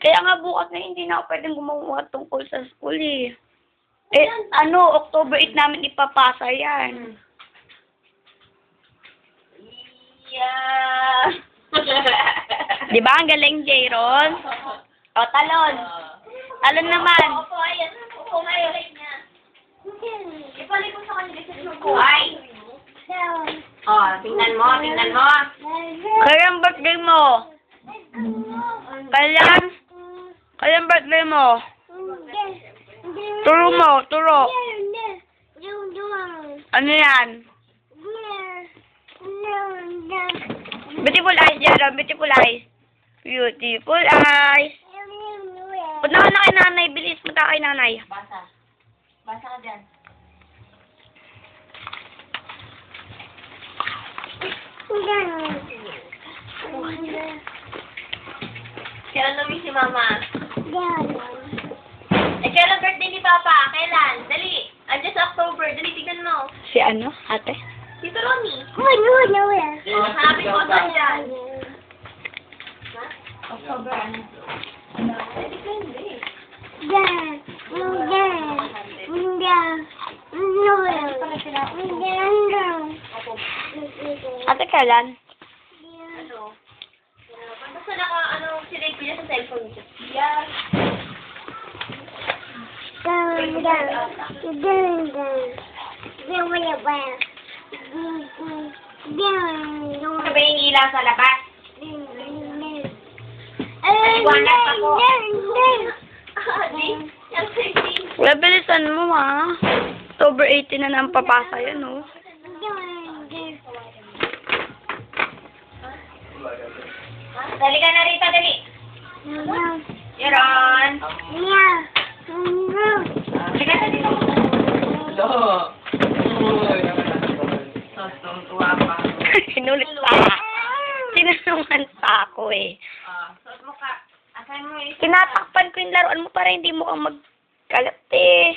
Kaya nga bukas na hindi na ako pwedeng gumawa tungkol sa school eh. October 8 namin ipapasa yan. Yeah. Di ba? Ang galing, Jayron? O, talon. Talon naman. Opo, ayan. Opo, may niya. Ipalay ko sa kanila sa ko. Ay! Tingnan mo, tingnan mo. Kailan birthday mo? Kailan? Kailan birthday mo? Turo mo, turo. Ano yan? Beautiful eyes, Jayron. Beautiful eyes. Beautiful eyes. Punta ka na kay nanay. Bilis, punta kay nanay. Basa. Basa ka dyan. Kailan namin si Mama? Kailan birthday ni Papa? Kailan? Dali. Andiyan sa October. Dali, tignan mo. Si ano, ate? Tito Ronnie. Hanapin ko saan dyan. October ano? Depende. Ate, kailan? Ano? Basta sinave ko niya sa cellphone niya. Yeah. Sabi yung ilaw sa labas. Iwanan ako. Wala, bilisan mo, ha? October 18 na nang papasa yan, oh. Dali ka na rito, dali. Yaron. Dali ka na dito. Tuwa pa. Sinulit pa. Sinungan pa ako, eh. Suot mo ka. Asan mo yung... Tinatakpan ko yung laruan mo para hindi mo kang magkalat, eh.